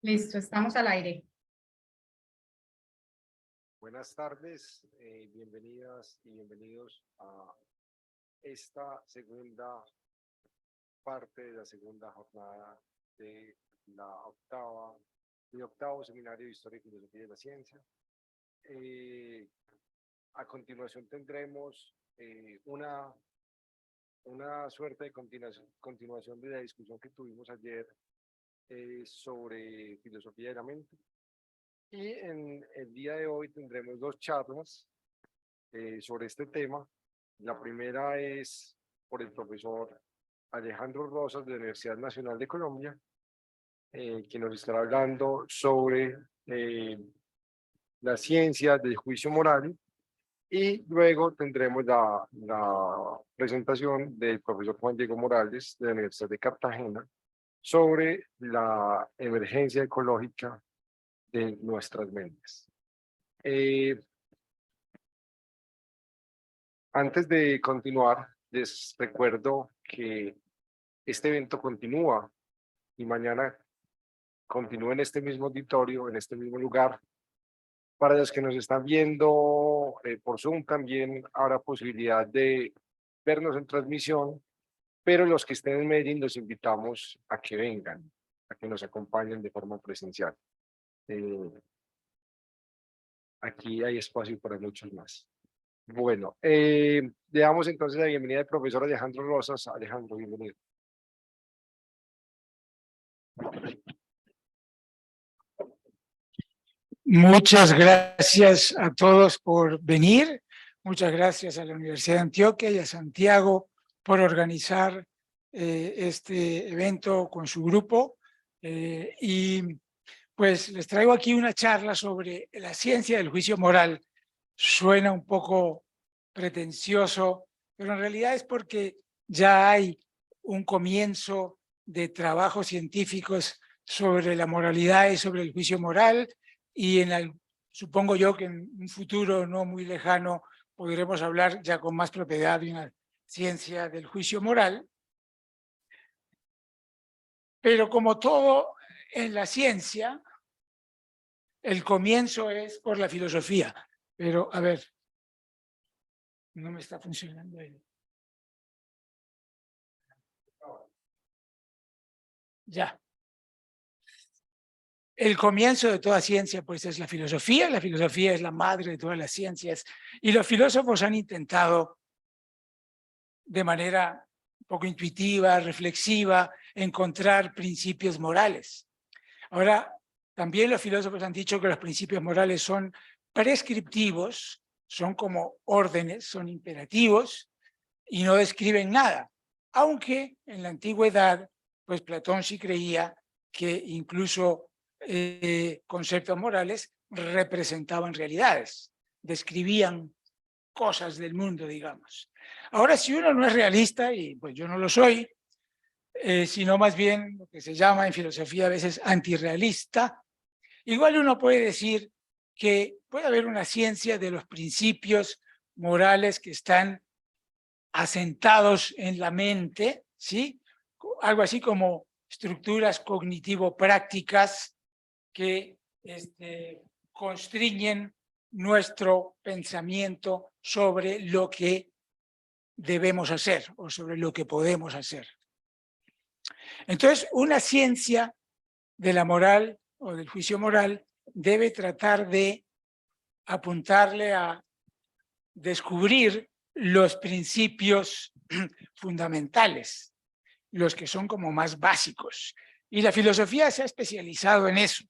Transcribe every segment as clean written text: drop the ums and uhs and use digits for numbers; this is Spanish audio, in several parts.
Listo, estamos al aire. Buenas tardes, bienvenidas y bienvenidos a esta segunda parte de la segunda jornada de octavo seminario de Historia y Filosofía de la Ciencia. A continuación tendremos una suerte de continuación de la discusión que tuvimos ayer sobre filosofía de la mente. Y en el día de hoy tendremos dos charlas sobre este tema. La primera es por el profesor Alejandro Rosas de la Universidad Nacional de Colombia, que nos estará hablando sobre la ciencia del juicio moral. Y luego tendremos la presentación del profesor Juan Diego Morales de la Universidad de Cartagena sobre la emergencia ecológica de nuestras mentes. Antes de continuar, les recuerdo que este evento continúa y mañana continúa en este mismo auditorio, en este mismo lugar. Para los que nos están viendo por Zoom, también habrá posibilidad de vernos en transmisión, pero los que estén en Medellín los invitamos a que vengan, a que nos acompañen de forma presencial. Aquí hay espacio para muchos más. Bueno, le damos entonces la bienvenida al profesor Alejandro Rosas. Alejandro, bienvenido. Muchas gracias a todos por venir. Muchas gracias a la Universidad de Antioquia y a Santiago por organizar este evento con su grupo. Y pues les traigo aquí una charla sobre la ciencia del juicio moral. Suena un poco pretencioso, pero en realidad es porque ya hay un comienzo de trabajos científicos sobre la moralidad y sobre el juicio moral, y supongo yo que en un futuro no muy lejano podremos hablar ya con más propiedad de una ciencia del juicio moral. Pero como todo en la ciencia, el comienzo es por la filosofía. Pero, a ver, no me está funcionando ahí. Ya. El comienzo de toda ciencia, pues, es la filosofía. La filosofía es la madre de todas las ciencias. Y los filósofos han intentado, de manera un poco intuitiva, reflexiva, encontrar principios morales. Ahora, también los filósofos han dicho que los principios morales son prescriptivos, son como órdenes, son imperativos y no describen nada. Aunque en la antigüedad, pues Platón sí creía que incluso conceptos morales representaban realidades, describían cosas del mundo, digamos. Ahora, si uno no es realista, y pues yo no lo soy, sino más bien lo que se llama en filosofía a veces antirrealista, igual uno puede decir que puede haber una ciencia de los principios morales que están asentados en la mente, ¿sí? Algo así como estructuras cognitivo-prácticas que constriñen nuestro pensamiento sobre lo que debemos hacer o sobre lo que podemos hacer. Entonces, una ciencia de la moral o del juicio moral debe tratar de apuntarle a descubrir los principios fundamentales, los que son como más básicos. Y la filosofía se ha especializado en eso.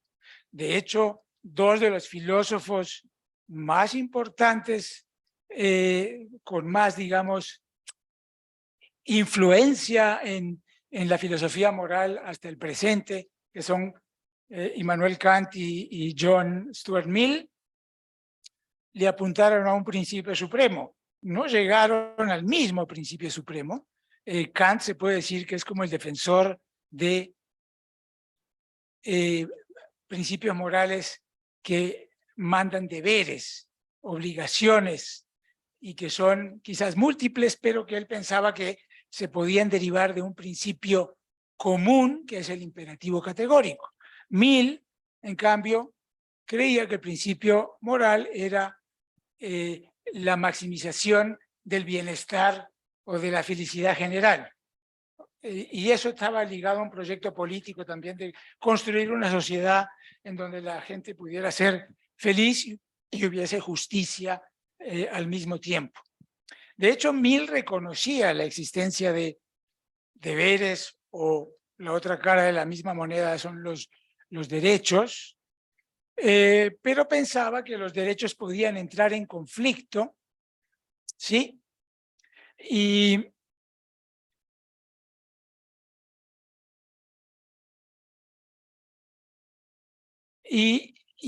De hecho, dos de los filósofos más importantes, con más, digamos, influencia en la filosofía moral hasta el presente, que son Immanuel Kant y John Stuart Mill, le apuntaron a un principio supremo. No llegaron al mismo principio supremo. Kant se puede decir que es como el defensor de principios morales que mandan deberes, obligaciones, y que son quizás múltiples, pero que él pensaba que se podían derivar de un principio común, que es el imperativo categórico. Mill en cambio, creía que el principio moral era la maximización del bienestar o de la felicidad general. Y eso estaba ligado a un proyecto político también de construir una sociedad en donde la gente pudiera ser feliz y hubiese justicia al mismo tiempo. De hecho, Mill reconocía la existencia de deberes, o la otra cara de la misma moneda son los derechos, pero pensaba que los derechos podían entrar en conflicto, ¿sí? Y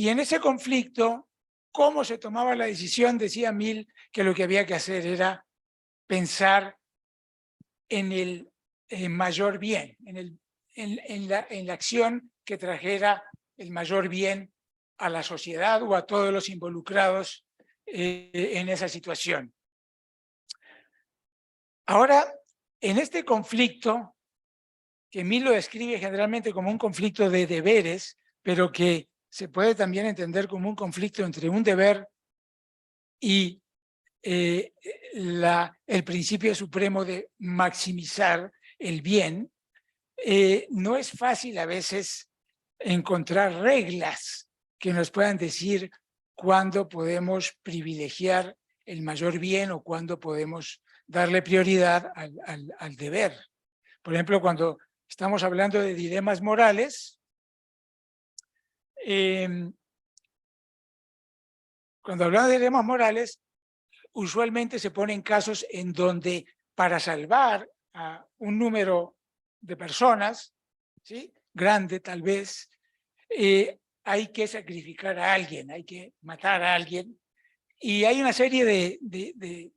en ese conflicto, ¿cómo se tomaba la decisión? Decía Mill que lo que había que hacer era pensar en el mayor bien, en la acción que trajera el mayor bien a la sociedad o a todos los involucrados en esa situación. Ahora, en este conflicto, que Mill lo describe generalmente como un conflicto de deberes, pero que se puede también entender como un conflicto entre un deber y el principio supremo de maximizar el bien, no es fácil a veces encontrar reglas que nos puedan decir cuándo podemos privilegiar el mayor bien o cuándo podemos darle prioridad al deber. Por ejemplo, cuando estamos hablando de dilemas morales, cuando hablamos de dilemas morales, usualmente se ponen casos en donde para salvar a un número de personas, ¿sí?, grande tal vez, hay que sacrificar a alguien, hay que matar a alguien. Y hay una serie de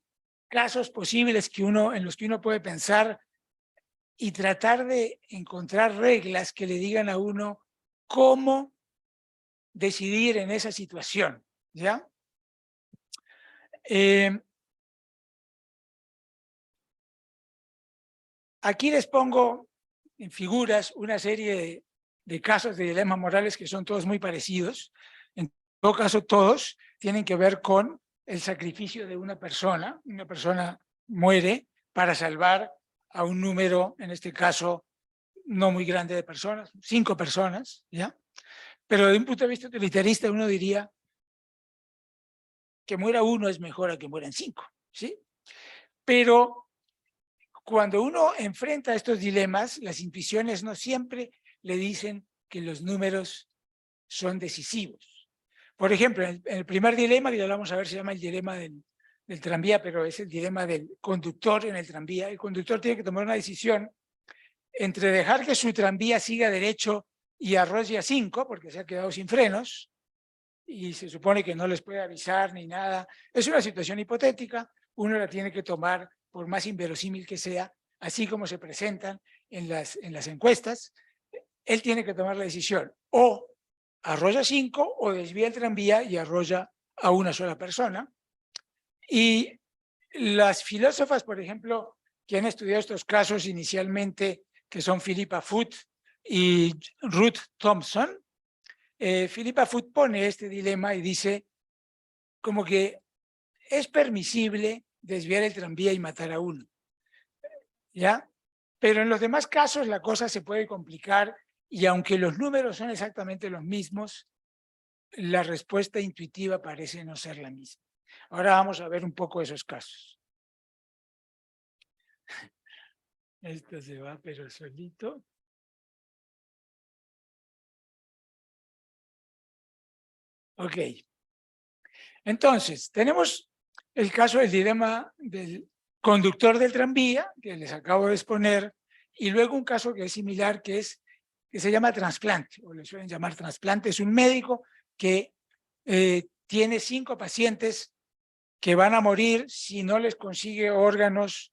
casos posibles en los que uno puede pensar y tratar de encontrar reglas que le digan a uno cómo decidir en esa situación, ¿ya? Aquí les pongo en figuras una serie de casos de dilemas morales que son todos muy parecidos. En todo caso, todos tienen que ver con el sacrificio de una persona. Una persona muere para salvar a un número, en este caso, no muy grande de personas, 5 personas, ¿ya? Pero desde un punto de vista utilitarista uno diría que muera uno es mejor a que mueran 5, ¿sí? Pero cuando uno enfrenta estos dilemas, las intuiciones no siempre le dicen que los números son decisivos. Por ejemplo, en el primer dilema, que ya lo vamos a ver, se llama el dilema del tranvía, pero es el dilema del conductor en el tranvía. El conductor tiene que tomar una decisión entre dejar que su tranvía siga derecho y arrolle a 5, porque se ha quedado sin frenos, y se supone que no les puede avisar ni nada. Es una situación hipotética, uno la tiene que tomar por más inverosímil que sea, así como se presentan en las encuestas. Él tiene que tomar la decisión, o arrolla 5 o desvía el tranvía y arrolla a una sola persona. Y las filósofas, por ejemplo, que han estudiado estos casos inicialmente, que son Philippa Foot y Ruth Thompson, Philippa Foot pone este dilema y dice como que es permisible desviar el tranvía y matar a uno, ¿ya? Pero en los demás casos la cosa se puede complicar, y aunque los números son exactamente los mismos, la respuesta intuitiva parece no ser la misma. Ahora vamos a ver un poco esos casos. Esto se va pero solito. Ok. Entonces, tenemos el caso del dilema del conductor del tranvía, que les acabo de exponer, y luego un caso que es similar, que se llama trasplante, o le suelen llamar trasplante. Es un médico que tiene 5 pacientes que van a morir si no les consigue órganos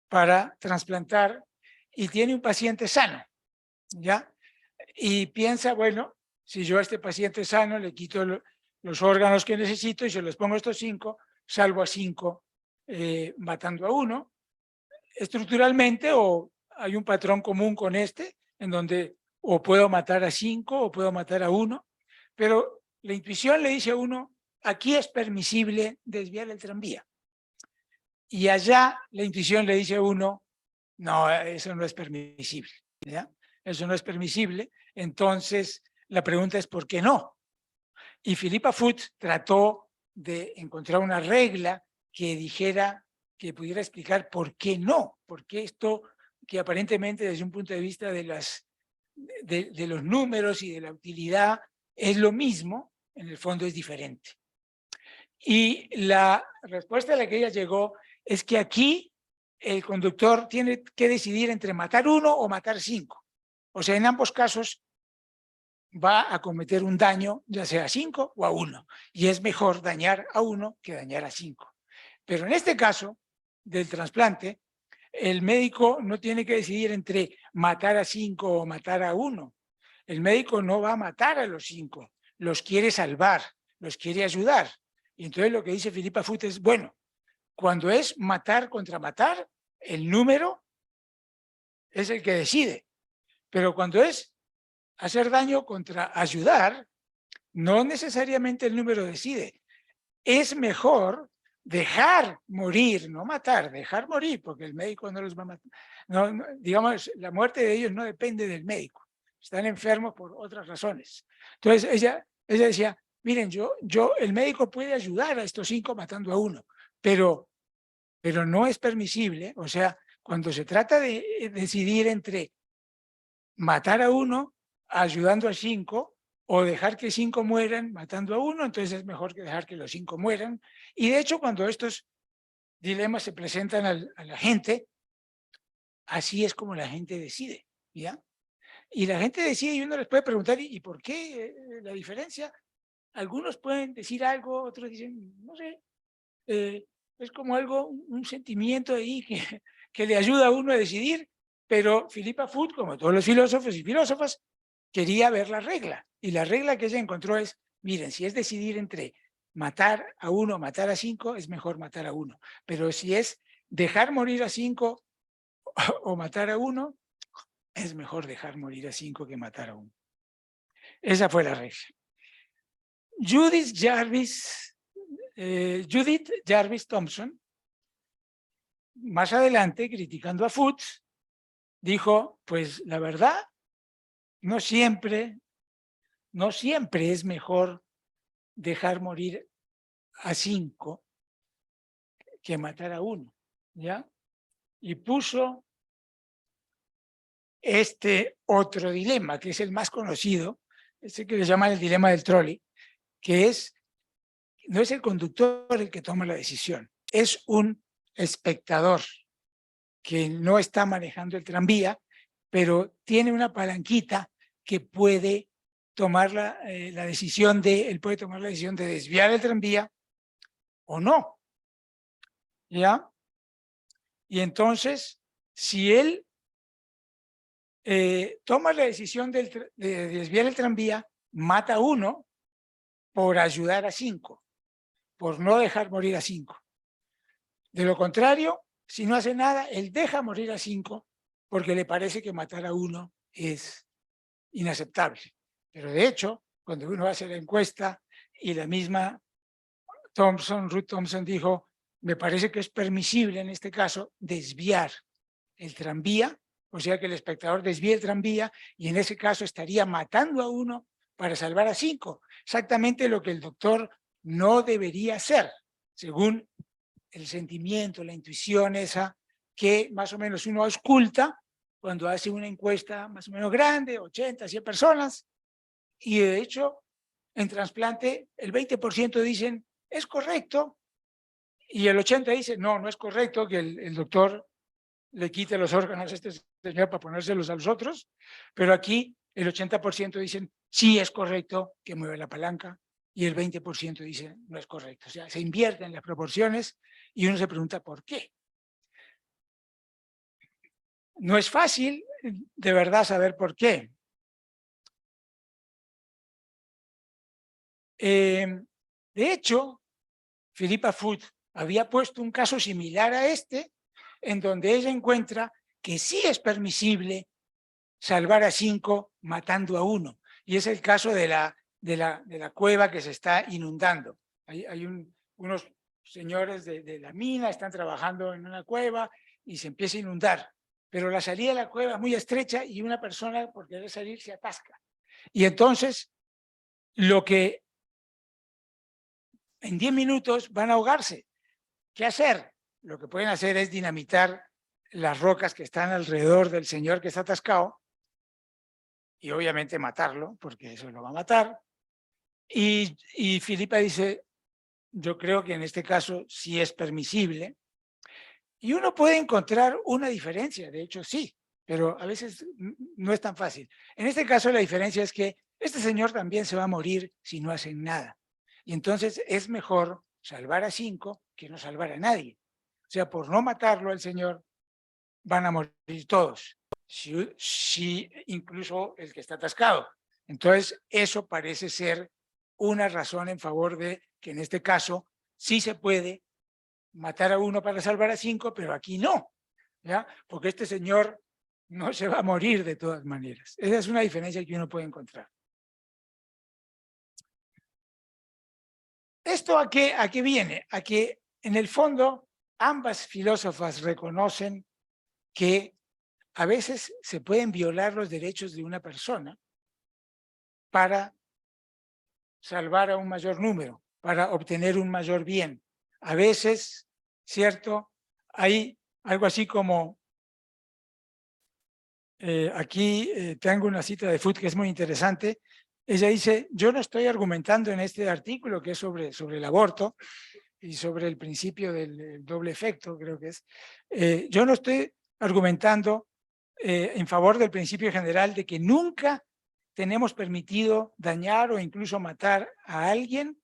para trasplantar, y tiene un paciente sano, ¿ya? Y piensa, bueno, si yo a este paciente sano le quito los órganos que necesito y se los pongo a estos 5, salvo a 5 matando a uno. Estructuralmente, o hay un patrón común con en donde o puedo matar a 5 o puedo matar a 1, pero la intuición le dice a uno, aquí es permisible desviar el tranvía. Y allá la intuición le dice a uno, no, eso no es permisible, ¿ya? Eso no es permisible. Entonces, la pregunta es, ¿por qué no? Y Philippa Foot trató de encontrar una regla que dijera, que pudiera explicar por qué no, por qué esto que aparentemente desde un punto de vista de los números y de la utilidad es lo mismo, en el fondo es diferente. Y la respuesta a la que ella llegó es que aquí el conductor tiene que decidir entre matar 1 o matar 5. O sea, en ambos casos va a cometer un daño, ya sea a 5 o a 1. Y es mejor dañar a 1 que dañar a 5. Pero en este caso del trasplante, el médico no tiene que decidir entre matar a 5 o matar a 1. El médico no va a matar a los 5, los quiere salvar, los quiere ayudar. Y entonces lo que dice Philippa Foot es, bueno, cuando es matar contra matar, el número es el que decide. Pero cuando es hacer daño contra ayudar, no necesariamente el número decide. Es mejor dejar morir, no matar, dejar morir, porque el médico no los va a matar. Digamos, la muerte de ellos no depende del médico. Están enfermos por otras razones. Entonces ella decía, miren, el médico puede ayudar a estos 5 matando a 1, pero no es permisible. O sea, cuando se trata de decidir entre matar a 1 ayudando a 5 o dejar que 5 mueran matando a 1, entonces es mejor que dejar que los 5 mueran. Y de hecho, cuando estos dilemas se presentan a la gente, así es como la gente decide, ¿ya? Y la gente decide y uno les puede preguntar, ¿y por qué la diferencia? Algunos pueden decir algo, otros dicen, no sé, es como algo, un sentimiento ahí que le ayuda a uno a decidir, pero Philippa Foot, como todos los filósofos y filósofas, quería ver la regla. Y la regla que ella encontró es, miren, si es decidir entre matar a 1 o matar a 5, es mejor matar a 1. Pero si es dejar morir a 5 o matar a 1, es mejor dejar morir a 5 que matar a 1. Esa fue la regla. Judith Jarvis Thompson, más adelante, criticando a Foot, dijo, pues la verdad, no siempre es mejor dejar morir a 5 que matar a 1, ¿ya? Y puso este otro dilema, que es el más conocido, ese que le llaman el dilema del trolley, que es, no es el conductor el que toma la decisión, es un espectador que no está manejando el tranvía, pero tiene una palanquita que puede tomar la decisión él puede tomar la decisión de desviar el tranvía o no, ¿ya? Y entonces, si él toma la decisión de desviar el tranvía, mata a 1 por ayudar a 5, por no dejar morir a 5. De lo contrario, si no hace nada, él deja morir a 5 porque le parece que matar a 1 es inaceptable. Pero de hecho, cuando uno hace la encuesta y la misma Ruth Thompson dijo, me parece que es permisible en este caso desviar el tranvía, o sea que el espectador desvíe el tranvía y en ese caso estaría matando a 1 para salvar a 5. Exactamente lo que el doctor no debería hacer, según el sentimiento, la intuición esa que más o menos uno ausculta cuando hace una encuesta más o menos grande, 80, 100 personas, y de hecho en trasplante el 20% dicen es correcto y el 80% dice no es correcto que el doctor le quite los órganos a este señor para ponérselos a los otros, pero aquí el 80% dicen sí es correcto que mueva la palanca y el 20% dice no es correcto. O sea, se invierten las proporciones y uno se pregunta ¿por qué? No es fácil de verdad saber por qué. De hecho, Philippa Foot había puesto un caso similar a este, en donde ella encuentra que sí es permisible salvar a 5 matando a 1. Y es el caso de la de la cueva que se está inundando. Hay unos señores de la mina, están trabajando en una cueva y se empieza a inundar, pero la salida de la cueva es muy estrecha y una persona por querer salir se atasca. Y entonces, lo que en 10 minutos van a ahogarse. ¿Qué hacer? Lo que pueden hacer es dinamitar las rocas que están alrededor del señor que está atascado y obviamente matarlo, porque eso lo va a matar. Y Filipa dice, yo creo que en este caso sí es permisible. Y uno puede encontrar una diferencia, de hecho sí, pero a veces no es tan fácil. En este caso la diferencia es que este señor también se va a morir si no hacen nada. Y entonces es mejor salvar a 5 que no salvar a nadie. O sea, por no matarlo al señor, van a morir todos, si incluso el que está atascado. Entonces, eso parece ser una razón en favor de que en este caso sí se puede matar a uno para salvar a 5, pero aquí no, ¿ya? Porque este señor no se va a morir de todas maneras. Esa es una diferencia que uno puede encontrar. ¿Esto a qué viene? A que en el fondo ambas filósofas reconocen que a veces se pueden violar los derechos de una persona para salvar a un mayor número, para obtener un mayor bien. A veces, ¿cierto? Hay algo así como, aquí tengo una cita de Foot que es muy interesante. Ella dice, yo no estoy argumentando en este artículo que es sobre el aborto y sobre el principio del doble efecto, creo que es. Yo no estoy argumentando en favor del principio general de que nunca tenemos permitido dañar o incluso matar a alguien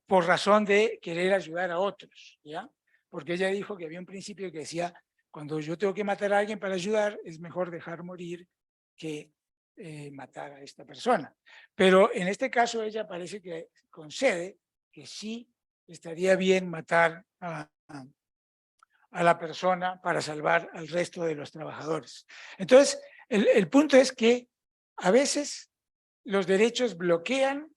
por razón de querer ayudar a otros, ¿ya? Porque ella dijo que había un principio que decía, cuando yo tengo que matar a alguien para ayudar, es mejor dejar morir que matar a esta persona. Pero en este caso ella parece que concede que sí estaría bien matar a la persona para salvar al resto de los trabajadores. Entonces, el punto es que a veces los derechos bloquean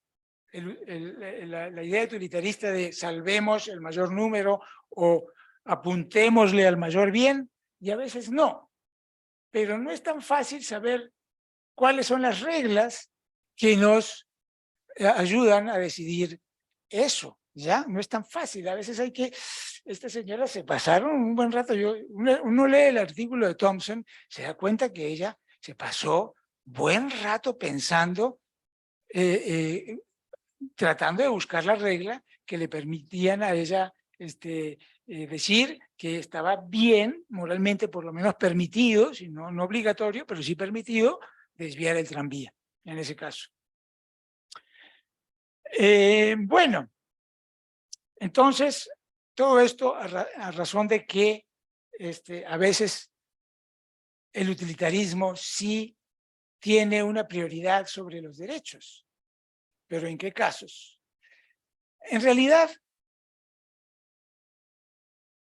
la idea utilitarista de salvemos el mayor número o apuntémosle al mayor bien, y a veces no. Pero no es tan fácil saber cuáles son las reglas que nos ayudan a decidir eso. Ya, no es tan fácil. A veces hay que, estas señoras se pasaron un buen rato. Uno lee el artículo de Thompson, se da cuenta que ella se pasó buen rato pensando, tratando de buscar la regla que le permitían a ella decir que estaba bien, moralmente por lo menos permitido, si no, no obligatorio, pero sí permitido, desviar el tranvía, en ese caso. Bueno, entonces, todo esto a razón de que a veces el utilitarismo sí tiene una prioridad sobre los derechos. ¿Pero en qué casos? En realidad,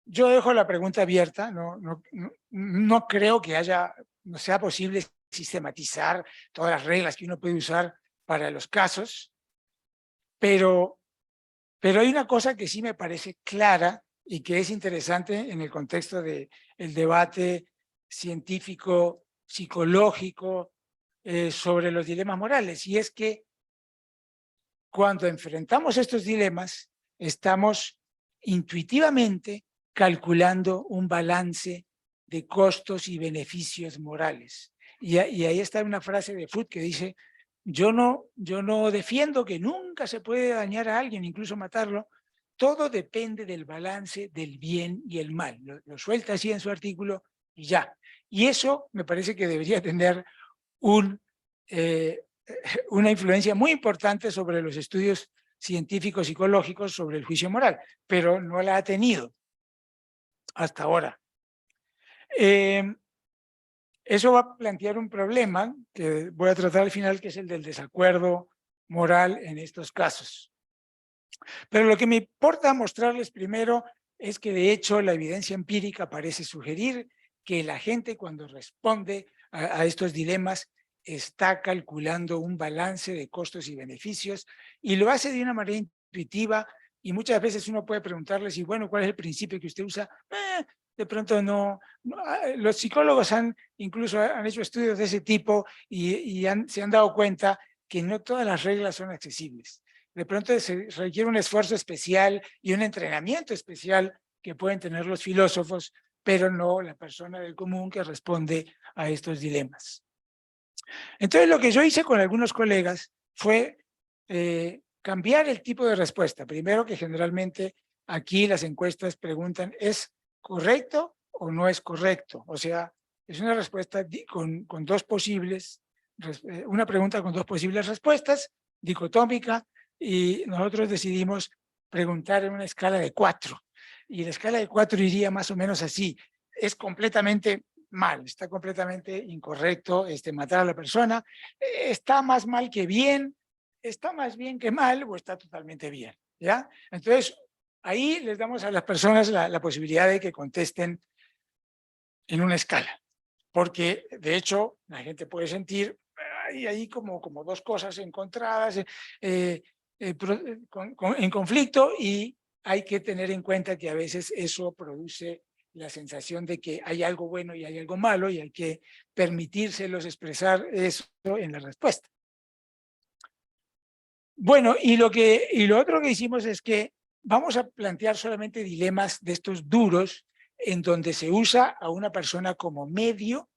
yo dejo la pregunta abierta, no creo que no sea posible sistematizar todas las reglas que uno puede usar para los casos, pero hay una cosa que sí me parece clara y que es interesante en el contexto del debate científico, psicológico, sobre los dilemas morales, y es que cuando enfrentamos estos dilemas, estamos intuitivamente calculando un balance de costos y beneficios morales. Y ahí está una frase de Foot que dice, yo no defiendo que nunca se puede dañar a alguien, incluso matarlo, todo depende del balance del bien y el mal. Lo suelta así en su artículo y ya. Y eso me parece que debería tener una influencia muy importante sobre los estudios científicos psicológicos sobre el juicio moral, pero no la ha tenido hasta ahora. Eso va a plantear un problema que voy a tratar al final, que es el del desacuerdo moral en estos casos. Pero lo que me importa mostrarles primero es que de hecho la evidencia empírica parece sugerir que la gente cuando responde a estos dilemas está calculando un balance de costos y beneficios y lo hace de una manera intuitiva y muchas veces uno puede preguntarle si, bueno, ¿cuál es el principio que usted usa? De pronto los psicólogos incluso han hecho estudios de ese tipo y se han dado cuenta que no todas las reglas son accesibles. De pronto se requiere un esfuerzo especial y un entrenamiento especial que pueden tener los filósofos, pero no la persona del común que responde a estos dilemas. Entonces, lo que yo hice con algunos colegas fue cambiar el tipo de respuesta. Primero, que generalmente aquí las encuestas preguntan, ¿es correcto o no es correcto? O sea, es una respuesta con dos posibles, una pregunta con dos posibles respuestas, dicotómica, y nosotros decidimos preguntar en una escala de 4. Y la escala de 4 iría más o menos así. Es completamente mal, está completamente incorrecto matar a la persona, está más mal que bien, está más bien que mal o está totalmente bien, ¿ya? Entonces, ahí les damos a las personas la posibilidad de que contesten en una escala, porque de hecho la gente puede sentir ahí como dos cosas encontradas, en conflicto, y hay que tener en cuenta que a veces eso produce la sensación de que hay algo bueno y hay algo malo y hay que permitírselos expresar eso en la respuesta. Bueno, y lo otro que hicimos es que vamos a plantear solamente dilemas de estos duros en donde se usa a una persona como medio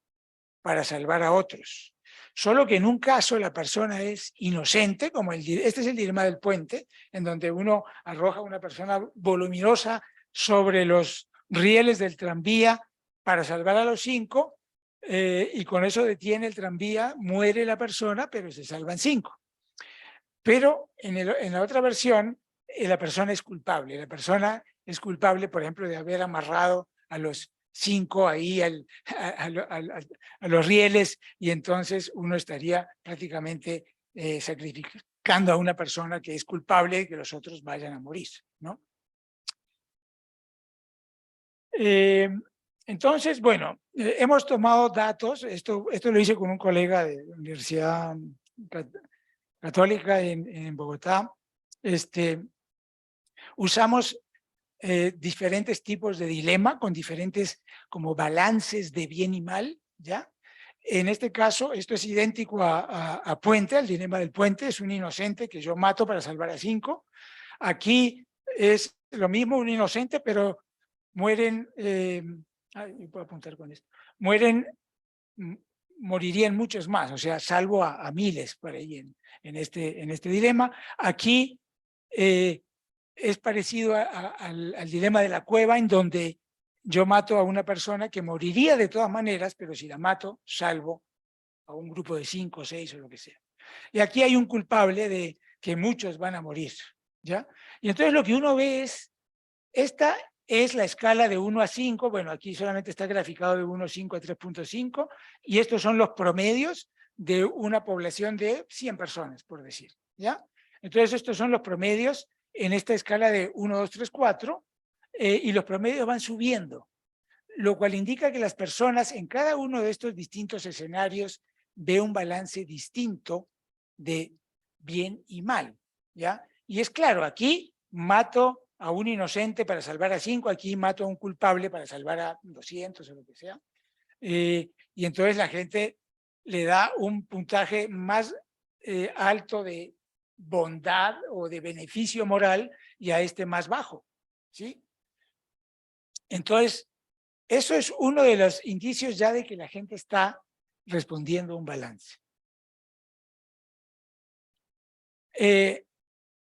para salvar a otros. Solo que en un caso la persona es inocente, como este es el dilema del puente, en donde uno arroja a una persona voluminosa sobre los rieles del tranvía para salvar a los 5, y con eso detiene el tranvía, muere la persona, pero se salvan 5. Pero en la otra versión, la persona es culpable. La persona es culpable, por ejemplo, de haber amarrado a los 5 ahí a los rieles, y entonces uno estaría prácticamente sacrificando a una persona que es culpable de que los otros vayan a morir, ¿no? Entonces, bueno, hemos tomado datos, esto lo hice con un colega de la Universidad Católica en Bogotá. Usamos diferentes tipos de dilema con diferentes como balances de bien y mal, ¿ya? En este caso, esto es idéntico a Puente, al dilema del puente, es un inocente que yo mato para salvar a 5. Aquí es lo mismo, un inocente, pero mueren, puedo apuntar con esto, morirían muchos más, o sea, salvo a miles por ahí en este dilema. Aquí es parecido al dilema de la cueva, en donde yo mato a una persona que moriría de todas maneras, pero si la mato, salvo a un grupo de 5 o 6 o lo que sea. Y aquí hay un culpable de que muchos van a morir, ¿ya? Y entonces lo que uno ve es, esta es la escala de 1 a 5, bueno, aquí solamente está graficado de 1,5 a 3,5, y estos son los promedios de una población de 100 personas, por decir, ¿ya? Entonces estos son los promedios en esta escala de 1, 2, 3, 4, y los promedios van subiendo, lo cual indica que las personas en cada uno de estos distintos escenarios ve un balance distinto de bien y mal, ¿ya? Y es claro, aquí mato a un inocente para salvar a 5, aquí mato a un culpable para salvar a 200 o lo que sea, y entonces la gente le da un puntaje más alto de bondad o de beneficio moral y a este más bajo, ¿sí? Entonces, eso es uno de los indicios ya de que la gente está respondiendo a un balance.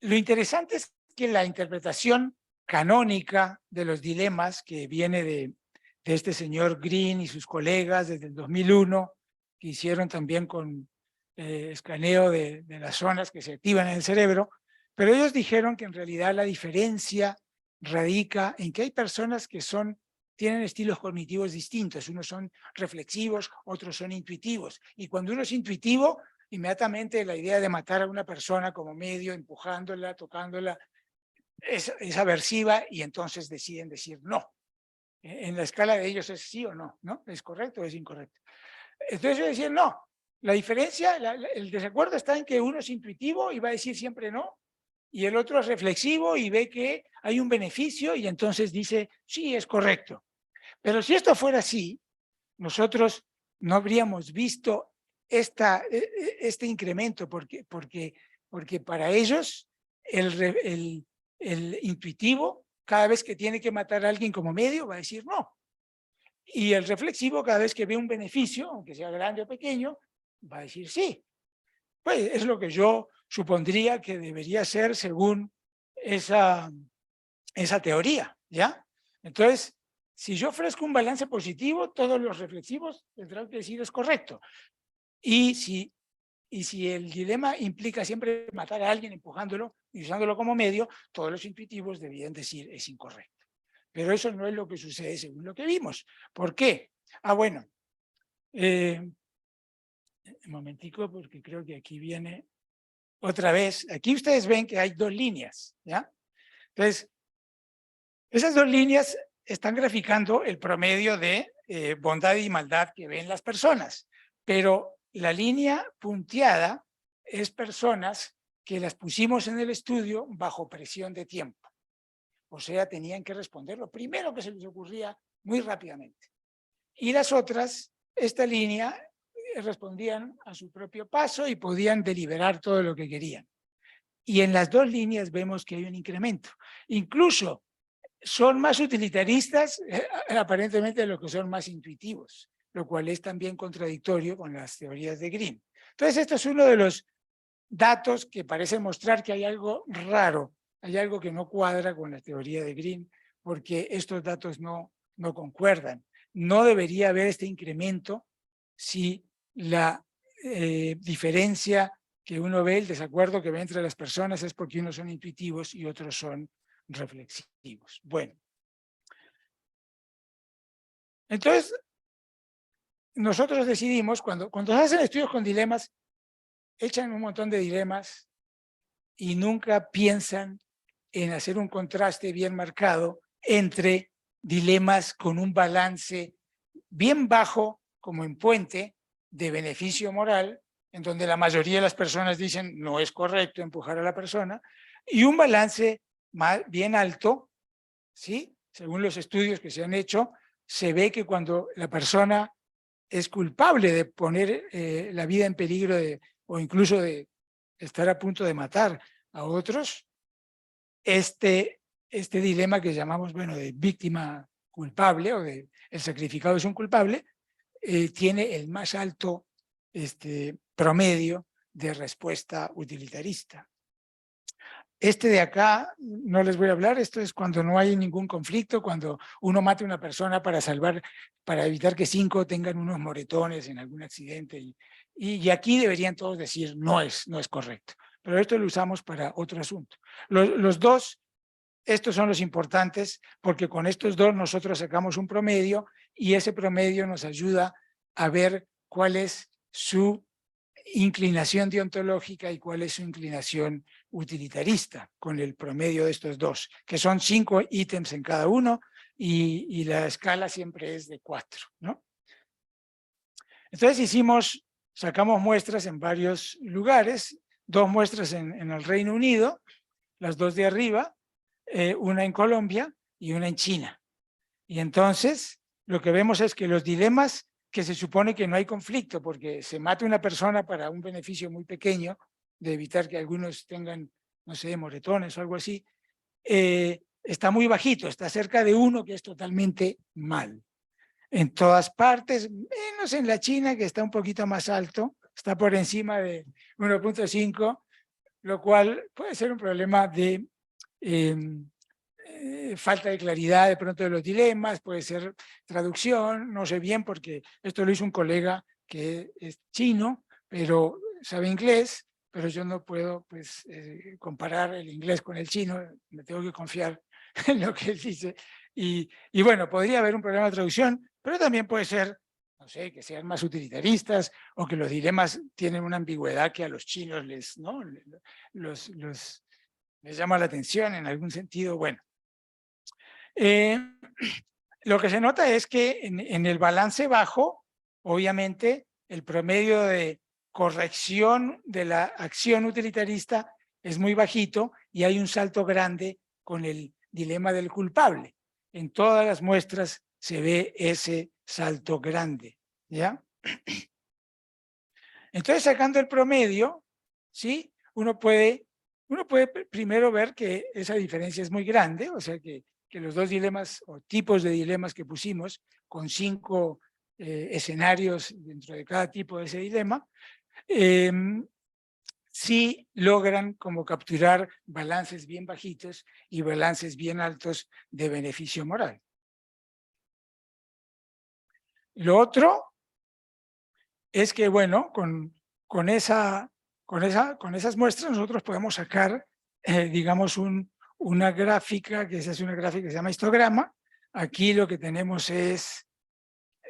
Lo interesante es que la interpretación canónica de los dilemas, que viene de este señor Green y sus colegas desde el 2001, que hicieron también con escaneo de las zonas que se activan en el cerebro, pero ellos dijeron que en realidad la diferencia radica en que hay personas que tienen estilos cognitivos distintos. Unos son reflexivos, otros son intuitivos. Y cuando uno es intuitivo, inmediatamente la idea de matar a una persona como medio, empujándola, tocándola, es aversiva, y entonces deciden decir no. En la escala de ellos es sí o no, ¿no? ¿Es correcto o es incorrecto? Entonces ellos decían no. La diferencia, el desacuerdo está en que uno es intuitivo y va a decir siempre no, y el otro es reflexivo y ve que hay un beneficio y entonces dice, sí, es correcto. Pero si esto fuera así, nosotros no habríamos visto este incremento, porque para ellos el intuitivo, cada vez que tiene que matar a alguien como medio, va a decir no. Y el reflexivo, cada vez que ve un beneficio, aunque sea grande o pequeño, va a decir sí. Pues es lo que yo supondría que debería ser según esa teoría, ¿ya? Entonces, si yo ofrezco un balance positivo, todos los reflexivos tendrán que decir es correcto. Y si el dilema implica siempre matar a alguien empujándolo y usándolo como medio, todos los intuitivos deberían decir es incorrecto. Pero eso no es lo que sucede según lo que vimos. ¿Por qué? Ah, bueno. Un momentico, porque creo que aquí viene otra vez. Aquí ustedes ven que hay dos líneas, ¿ya? Entonces, esas dos líneas están graficando el promedio de bondad y maldad que ven las personas, pero la línea punteada es personas que las pusimos en el estudio bajo presión de tiempo. O sea, tenían que responder lo primero que se les ocurría muy rápidamente. Y las otras, esta línea, respondían a su propio paso y podían deliberar todo lo que querían. Y en las dos líneas vemos que hay un incremento. Incluso son más utilitaristas aparentemente de lo que son más intuitivos, lo cual es también contradictorio con las teorías de Green. Entonces, esto es uno de los datos que parece mostrar que hay algo raro, hay algo que no cuadra con la teoría de Green, porque estos datos no concuerdan. No debería haber este incremento si la diferencia que uno ve, el desacuerdo que ve entre las personas es porque unos son intuitivos y otros son reflexivos. Bueno. Entonces, nosotros decidimos, cuando se hacen estudios con dilemas, echan un montón de dilemas y nunca piensan en hacer un contraste bien marcado entre dilemas con un balance bien bajo, como en Puente, de beneficio moral, en donde la mayoría de las personas dicen no es correcto empujar a la persona, y un balance bien alto, ¿sí? Según los estudios que se han hecho, se ve que cuando la persona es culpable de poner la vida en peligro o incluso de estar a punto de matar a otros, este dilema que llamamos, bueno, de víctima culpable o de el sacrificado es un culpable, tiene el más alto promedio de respuesta utilitarista. Este de acá no les voy a hablar, esto es cuando no hay ningún conflicto, cuando uno mata a una persona para evitar que 5 tengan unos moretones en algún accidente. Y aquí deberían todos decir no es correcto. Pero esto lo usamos para otro asunto. Los dos, estos son los importantes, porque con estos dos nosotros sacamos un promedio y ese promedio nos ayuda a ver cuál es su inclinación deontológica y cuál es su inclinación utilitarista con el promedio de estos dos, que son 5 ítems en cada uno y la escala siempre es de 4, ¿no? Entonces sacamos muestras en varios lugares, 2 muestras en el Reino Unido, las 2 de arriba, una en Colombia y una en China. Y entonces lo que vemos es que los dilemas que se supone que no hay conflicto porque se mata una persona para un beneficio muy pequeño de evitar que algunos tengan, no sé, moretones o algo así, está muy bajito, está cerca de 1, que es totalmente mal. En todas partes, menos en la China, que está un poquito más alto, está por encima de 1.5, lo cual puede ser un problema de falta de claridad de pronto de los dilemas, puede ser traducción, no sé bien porque esto lo hizo un colega que es chino, pero sabe inglés, pero yo no puedo pues comparar el inglés con el chino, me tengo que confiar en lo que él dice. Y bueno, podría haber un problema de traducción, pero también puede ser, no sé, que sean más utilitaristas o que los dilemas tienen una ambigüedad que a los chinos les llama la atención en algún sentido. Bueno, lo que se nota es que en el balance bajo, obviamente, el promedio de corrección de la acción utilitarista es muy bajito y hay un salto grande con el dilema del culpable. En todas las muestras se ve ese salto grande, ¿ya? Entonces, sacando el promedio, ¿sí? Uno puede primero ver que esa diferencia es muy grande, o sea que los dos dilemas o tipos de dilemas que pusimos con 5 escenarios dentro de cada tipo de ese dilema, sí logran como capturar balances bien bajitos y balances bien altos de beneficio moral. Lo otro es que, bueno, con esas muestras nosotros podemos sacar, digamos, una gráfica, que esa es una gráfica que se llama histograma. Aquí lo que tenemos es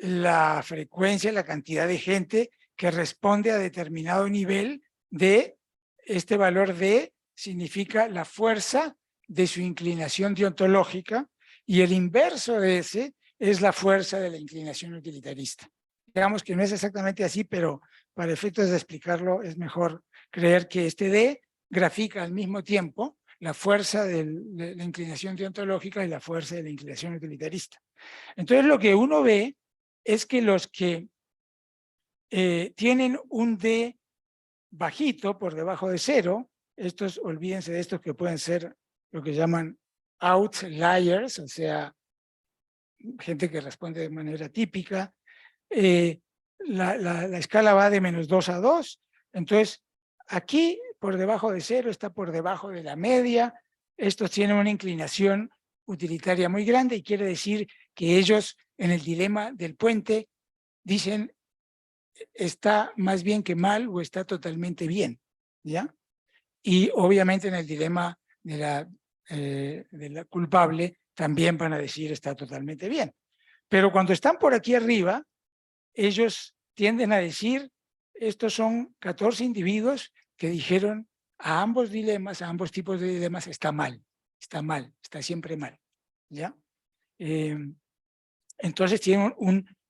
la frecuencia, la cantidad de gente que responde a determinado nivel de este valor D, significa la fuerza de su inclinación deontológica, y el inverso de ese es la fuerza de la inclinación utilitarista. Digamos que no es exactamente así, pero para efectos de explicarlo es mejor creer que este D grafica al mismo tiempo la fuerza de la inclinación deontológica y la fuerza de la inclinación utilitarista. Entonces lo que uno ve es que los que tienen un D bajito por debajo de 0, estos, olvídense de estos que pueden ser lo que llaman outliers, o sea, gente que responde de manera típica. La escala va de -2 a 2, entonces aquí por debajo de 0 está por debajo de la media. Estos tienen una inclinación utilitaria muy grande y quiere decir que ellos en el dilema del puente dicen está más bien que mal o está totalmente bien, ¿ya? Y obviamente en el dilema de la culpable también van a decir está totalmente bien. Pero cuando están por aquí arriba, ellos tienden a decir, estos son 14 individuos que dijeron a ambos dilemas, a ambos tipos de dilemas, está mal, está siempre mal, ¿ya? Entonces tienen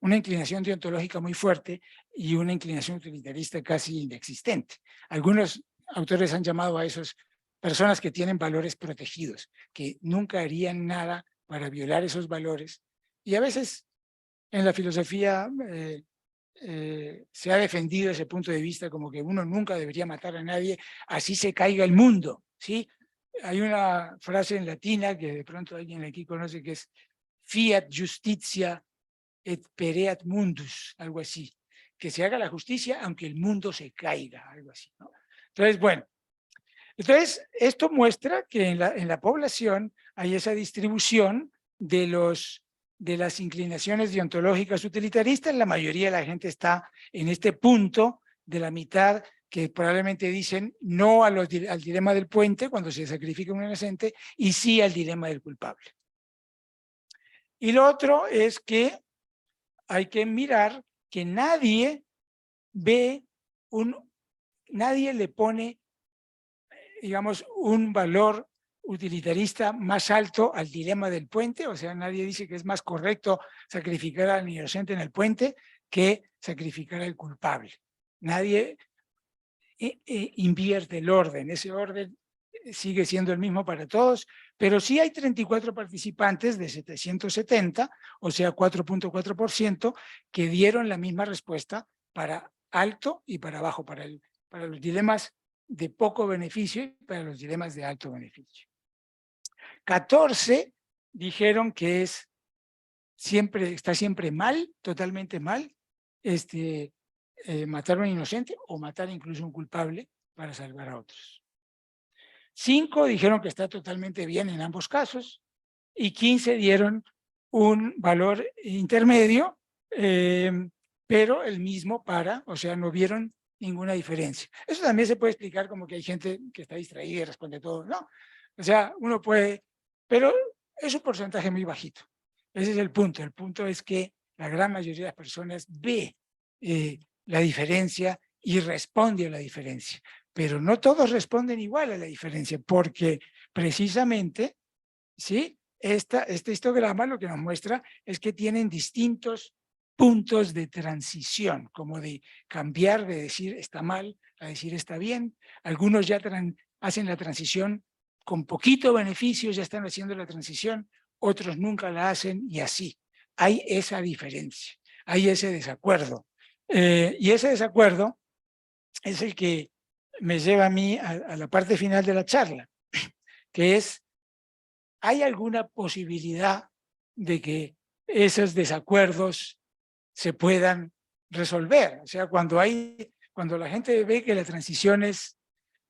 una inclinación deontológica muy fuerte y una inclinación utilitarista casi inexistente. Algunos autores han llamado a esas personas que tienen valores protegidos, que nunca harían nada para violar esos valores. Y a veces en la filosofía se ha defendido ese punto de vista como que uno nunca debería matar a nadie, así se caiga el mundo, ¿sí? Hay una frase en latina que de pronto alguien aquí conoce, que es fiat justitia et pereat mundus, algo así, que se haga la justicia aunque el mundo se caiga, algo así, ¿no? Entonces, bueno, esto muestra que en la población hay esa distribución de las inclinaciones deontológicas utilitaristas. La mayoría de la gente está en este punto de la mitad, que probablemente dicen no al dilema del puente cuando se sacrifica un inocente y sí al dilema del culpable. Y lo otro es que hay que mirar que nadie le pone, digamos, un valor utilitarista más alto al dilema del puente, o sea, nadie dice que es más correcto sacrificar al inocente en el puente que sacrificar al culpable. Nadie invierte el orden, ese orden sigue siendo el mismo para todos, pero sí hay 34 participantes de 770, o sea 4.4%, que dieron la misma respuesta para alto y para bajo, para los dilemas de poco beneficio y para los dilemas de alto beneficio. 14 dijeron que está siempre mal, totalmente mal, matar a un inocente o matar incluso a un culpable para salvar a otros. 5 dijeron que está totalmente bien en ambos casos y 15 dieron un valor intermedio, pero el mismo o sea, no vieron ninguna diferencia. Eso también se puede explicar como que hay gente que está distraída y responde todo, ¿no? O sea, uno puede, pero es un porcentaje muy bajito. Ese es el punto. El punto es que la gran mayoría de las personas ve la diferencia y responde a la diferencia. Pero no todos responden igual a la diferencia, porque precisamente, ¿sí? Este histograma lo que nos muestra es que tienen distintos puntos de transición, como de cambiar de decir está mal a decir está bien. Algunos ya hacen la transición con poquito beneficio, ya están haciendo la transición, otros nunca la hacen y así. Hay esa diferencia, hay ese desacuerdo. Y ese desacuerdo es el que me lleva a mí a la parte final de la charla, que es, ¿hay alguna posibilidad de que esos desacuerdos se puedan resolver? O sea, cuando la gente ve que la transición es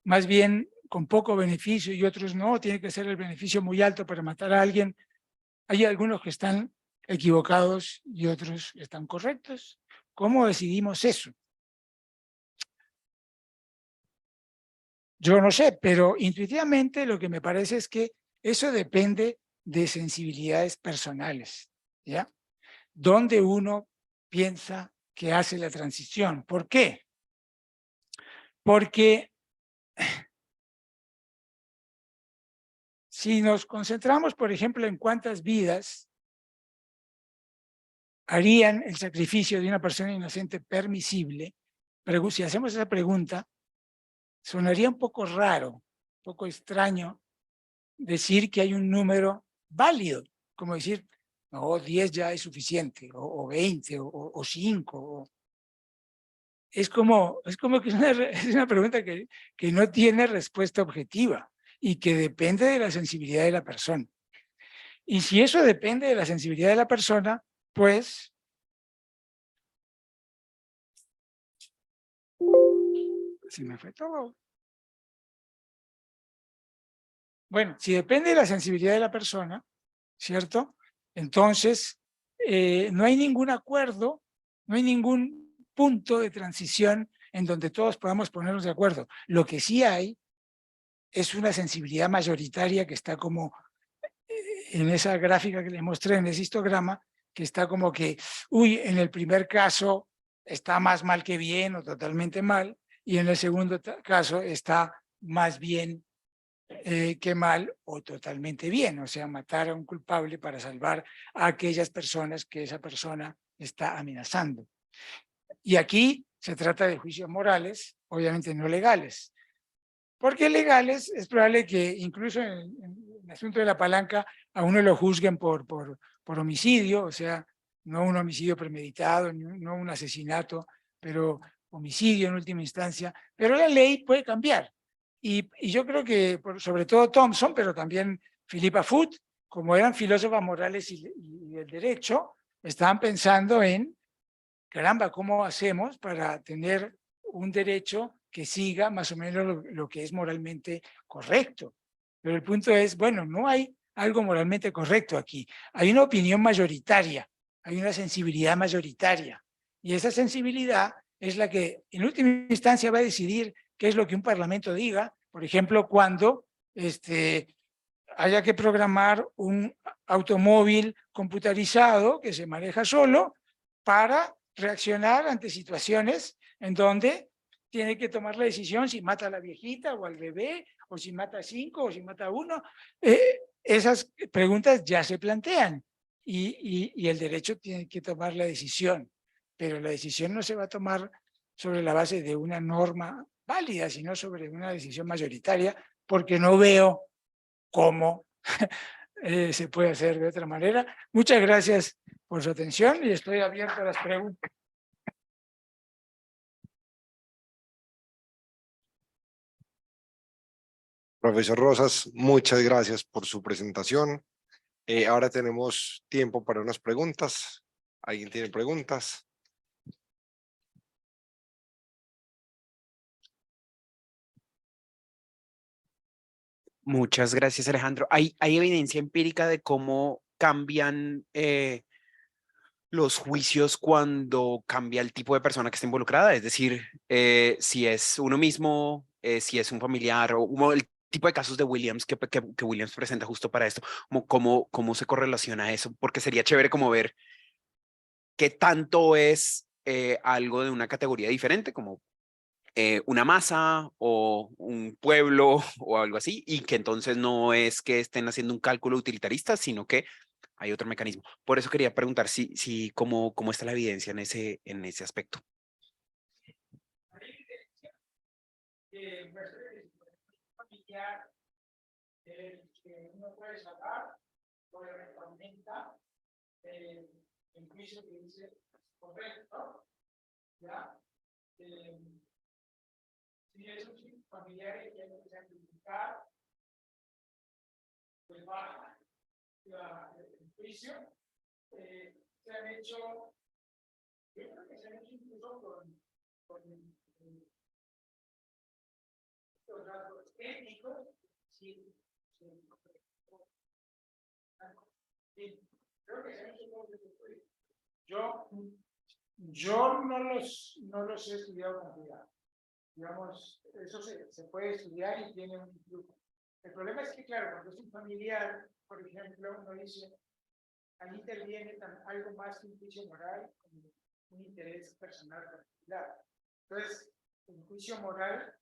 más bien con poco beneficio y otros no, tiene que ser el beneficio muy alto para matar a alguien, hay algunos que están equivocados y otros están correctos. ¿Cómo decidimos eso? Yo no sé, pero intuitivamente lo que me parece es que eso depende de sensibilidades personales, ¿ya? Donde uno piensa que hace la transición. ¿Por qué? Porque si nos concentramos, por ejemplo, en cuántas vidas harían el sacrificio de una persona inocente permisible, pero si hacemos esa pregunta, sonaría un poco raro, un poco extraño decir que hay un número válido, como decir, no, 10 ya es suficiente, o 20, o 5. Es como que es una pregunta que no tiene respuesta objetiva y que depende de la sensibilidad de la persona. Y si eso depende de la sensibilidad de la persona, pues se me fue todo. Bueno, si depende de la sensibilidad de la persona, ¿cierto? Entonces, no hay ningún acuerdo, no hay ningún punto de transición en donde todos podamos ponernos de acuerdo. Lo que sí hay es una sensibilidad mayoritaria que está como en esa gráfica que les mostré, en ese histograma, que está como que, uy, en el primer caso está más mal que bien o totalmente mal, y en el segundo caso está más bien que mal o totalmente bien, o sea, matar a un culpable para salvar a aquellas personas que esa persona está amenazando. Y aquí se trata de juicios morales, obviamente no legales, porque legales es probable que incluso en el asunto de la palanca a uno lo juzguen por homicidio, o sea, no un homicidio premeditado, no un asesinato, pero homicidio en última instancia, pero la ley puede cambiar. Y yo creo que, sobre todo Thompson, pero también Philippa Foot, como eran filósofas morales y del derecho, estaban pensando en, caramba, ¿cómo hacemos para tener un derecho que siga más o menos lo que es moralmente correcto? Pero el punto es, bueno, no hay algo moralmente correcto aquí. Hay una opinión mayoritaria, hay una sensibilidad mayoritaria. Y esa sensibilidad es la que en última instancia va a decidir qué es lo que un parlamento diga. Por ejemplo, cuando haya que programar un automóvil computarizado que se maneja solo para reaccionar ante situaciones en donde tiene que tomar la decisión si mata a la viejita o al bebé, o si mata a 5 o si mata a 1. Esas preguntas ya se plantean y el derecho tiene que tomar la decisión, pero la decisión no se va a tomar sobre la base de una norma válida, sino sobre una decisión mayoritaria, porque no veo cómo se puede hacer de otra manera. Muchas gracias por su atención y estoy abierto a las preguntas. Profesor Rosas, muchas gracias por su presentación. Ahora tenemos tiempo para unas preguntas. ¿Alguien tiene preguntas? Muchas gracias, Alejandro. ¿Hay evidencia empírica de cómo cambian los juicios cuando cambia el tipo de persona que está involucrada? Es decir, si es uno mismo, si es un familiar o el tipo de casos de Williams que Williams presenta justo para esto, cómo se correlaciona eso, porque sería chévere como ver qué tanto es algo de una categoría diferente, como una masa o un pueblo o algo así, y que entonces no es que estén haciendo un cálculo utilitarista, sino que hay otro mecanismo. Por eso quería preguntar cómo está la evidencia en ese aspecto. Familiar que uno puede sacar, obviamente aumenta el juicio que dice correcto, ¿ya? Si esos familiares que hay que sacrificar, pues baja el juicio. Se han hecho, yo creo que se han hecho incluso con los rasgos étnicos, sí, creo que se han hecho todos los estudios. Yo no los he estudiado con cuidado. Digamos, eso se puede estudiar y tiene un flujo. El problema es que, claro, cuando es un familiar, por ejemplo, uno dice, ahí interviene algo más que un juicio moral, como un interés personal particular. Entonces, el juicio moral,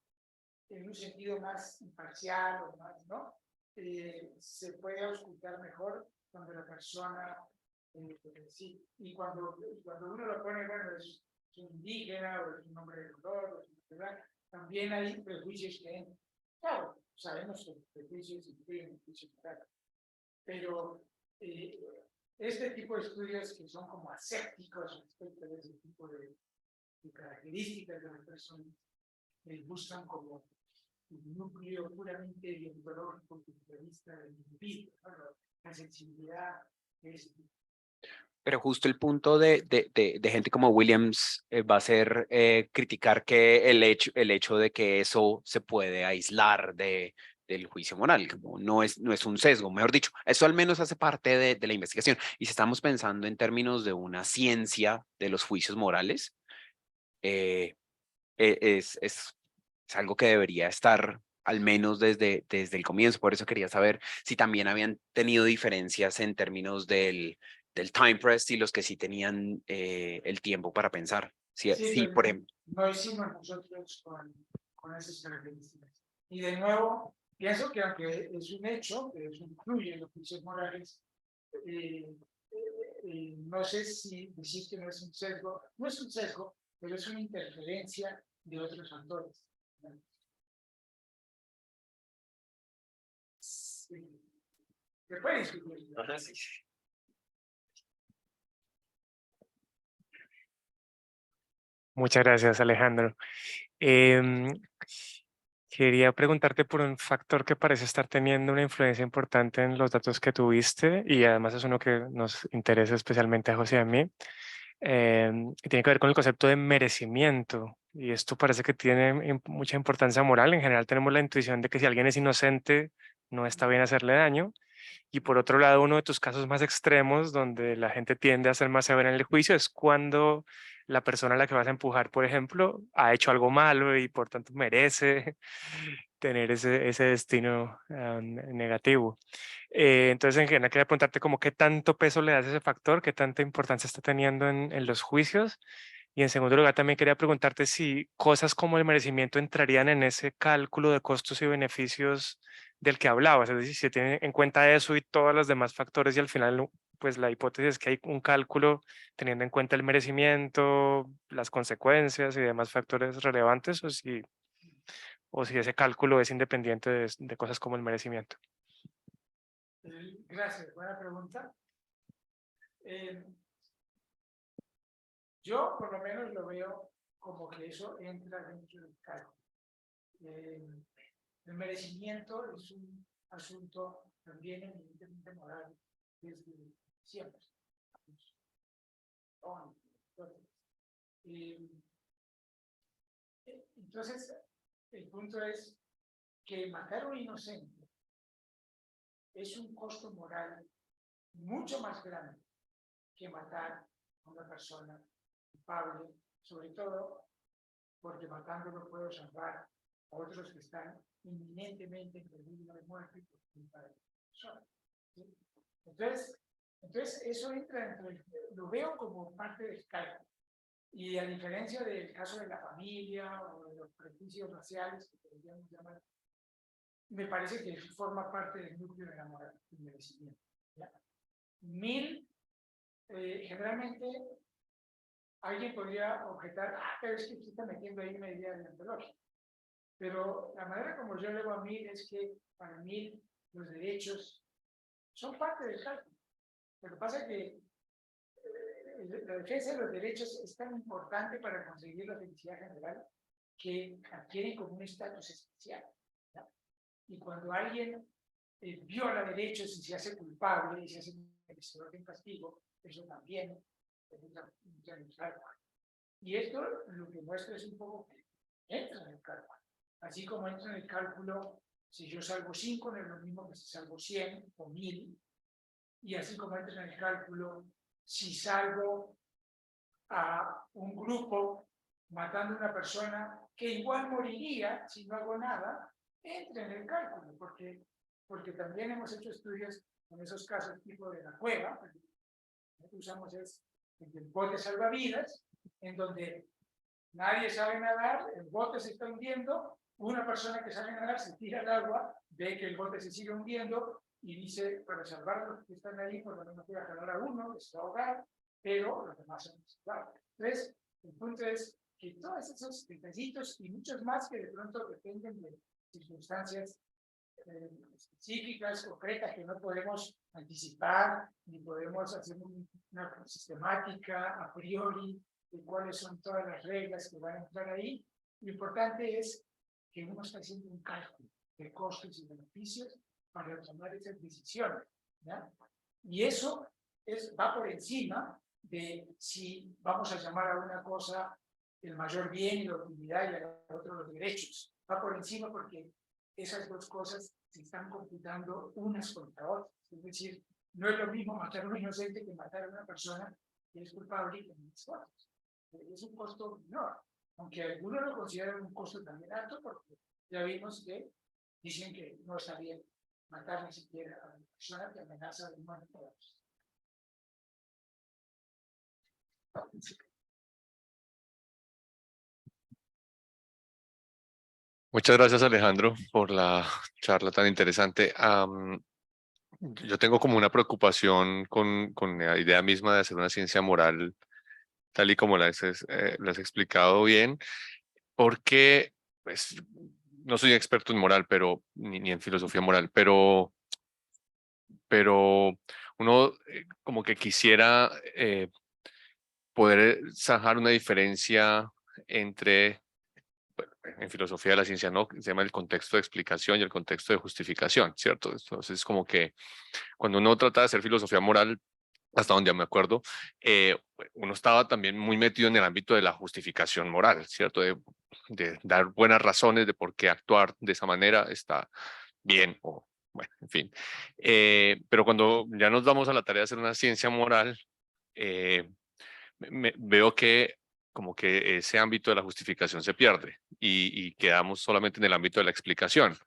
en un sentido más imparcial o más, ¿no? Se puede auscultar mejor cuando la persona, sí, y cuando uno lo pone, bueno, es un indígena o es un hombre de color, o es ¿verdad? También hay prejuicios que entran. Claro, sabemos que los prejuicios incluyen el juicio moral, pero este tipo de estudios que son como asépticos respecto a ese tipo de características de las personas, buscan como un núcleo puramente biológico desde el punto de vista del individuo, ¿no? La sensibilidad de ese tipo. Pero justo el punto de gente como Williams va a ser criticar que el hecho de que eso se puede aislar del juicio moral, como no es un sesgo, mejor dicho, eso al menos hace parte de la investigación. Y si estamos pensando en términos de una ciencia de los juicios morales, es algo que debería estar al menos desde el comienzo. Por eso quería saber si también habían tenido diferencias en términos del time press y los que sí tenían el tiempo para pensar. Sí, por ejemplo. No hicimos nosotros con esas características. Y de nuevo, pienso que aunque es un hecho, que eso incluye los juicios morales, no sé si decir que no es un sesgo, no es un sesgo, pero es una interferencia de otros factores. Sí. ¿Se puede discutir? Sí. Muchas gracias, Alejandro. Quería preguntarte por un factor que parece estar teniendo una influencia importante en los datos que tuviste y además es uno que nos interesa especialmente a José y a mí. Y tiene que ver con el concepto de merecimiento. Y esto parece que tiene mucha importancia moral. En general tenemos la intuición de que si alguien es inocente, no está bien hacerle daño. Y por otro lado, uno de tus casos más extremos, donde la gente tiende a ser más severa en el juicio, es cuando la persona a la que vas a empujar, por ejemplo, ha hecho algo malo y por tanto merece tener ese destino negativo. Entonces, en general, quería preguntarte como qué tanto peso le das a ese factor, qué tanta importancia está teniendo en los juicios. Y en segundo lugar, también quería preguntarte si cosas como el merecimiento entrarían en ese cálculo de costos y beneficios del que hablabas. Es decir, si se tiene en cuenta eso y todos los demás factores y al final, pues la hipótesis es que hay un cálculo teniendo en cuenta el merecimiento, las consecuencias y demás factores relevantes, o si ese cálculo es independiente de cosas como el merecimiento. Gracias, buena pregunta. Yo por lo menos lo veo como que eso entra dentro del cálculo. El merecimiento es un asunto también eminentemente moral desde siempre. Entonces, el punto es que matar a un inocente es un costo moral mucho más grande que matar a una persona culpable, sobre todo porque matándolo puedo salvar a otros que están inminentemente en peligro de muerte por culpa de la persona. ¿Sí? Entonces, eso entra dentro lo veo como parte del cálculo. Y a diferencia del caso de la familia o de los prejuicios raciales que podríamos llamar, me parece que eso forma parte del núcleo de la moral, del merecimiento. ¿Ya? 1000, generalmente alguien podría objetar, pero es que usted está metiendo ahí una idea deontológica. Pero la manera como yo leo a 1000 es que para 1000 los derechos son parte del cálculo. Lo que pasa es que la defensa de los derechos es tan importante para conseguir la felicidad general que adquieren como un estatus especial, ¿no? Y cuando alguien viola derechos y se hace culpable y se hace merecedor de un castigo, eso también entra en el cálculo. Y esto lo que muestra es un poco que entra en el cálculo. Así como entra en el cálculo, si yo salvo 5, no es lo mismo que si salvo 100 o 1000. Y así como entra en el cálculo, si salvo a un grupo matando a una persona que igual moriría si no hago nada, entra en el cálculo, porque también hemos hecho estudios en esos casos tipo de la cueva, lo que usamos es el bote salvavidas, en donde nadie sabe nadar, el bote se está hundiendo, una persona que sabe nadar se tira al agua, ve que el bote se sigue hundiendo y dice, para salvar a los que están ahí, por lo menos voy a jalar a uno, que se va a ahogar, pero los demás se van a salvar. Entonces, el punto es que todos esos detallitos y muchos más que de pronto dependen de circunstancias específicas, concretas, que no podemos anticipar, ni podemos hacer una sistemática a priori de cuáles son todas las reglas que van a entrar ahí. Lo importante es que uno está haciendo un cálculo de costos y beneficios para tomar esas decisiones, ¿ya? Y eso va por encima de si vamos a llamar a una cosa el mayor bien y la utilidad y a otro los derechos. Va por encima porque esas dos cosas se están computando unas contra otras. Es decir, no es lo mismo matar a un inocente que matar a una persona que es culpable y que no es otro. Es un costo menor, aunque algunos lo consideran un costo también alto, porque ya vimos que dicen que no está bien matar ni siquiera a una persona que amenaza de muerte a otros. Muchas gracias, Alejandro, por la charla tan interesante. Yo tengo como una preocupación con la idea misma de hacer una ciencia moral, tal y como la has explicado bien, porque pues, no soy experto en moral, pero ni en filosofía moral, pero uno como que quisiera poder zanjar una diferencia entre en filosofía de la ciencia, ¿no? Se llama el contexto de explicación y el contexto de justificación, ¿cierto? Entonces, como que cuando uno trata de hacer filosofía moral, hasta donde me acuerdo, uno estaba también muy metido en el ámbito de la justificación moral, ¿cierto? De dar buenas razones de por qué actuar de esa manera está bien o, bueno, en fin. Pero cuando ya nos vamos a la tarea de hacer una ciencia moral, veo que como que ese ámbito de la justificación se pierde y quedamos solamente en el ámbito de la explicación.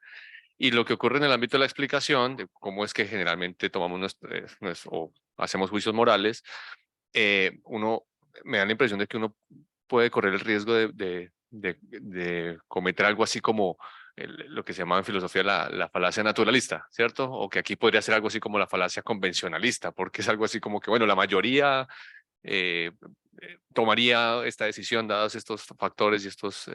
Y lo que ocurre en el ámbito de la explicación, de cómo es que generalmente tomamos o hacemos juicios morales, uno me da la impresión de que uno puede correr el riesgo de cometer algo así como lo que se llama en filosofía la falacia naturalista, ¿cierto? O que aquí podría ser algo así como la falacia convencionalista, porque es algo así como que, bueno, la mayoría tomaría esta decisión dados estos factores y estos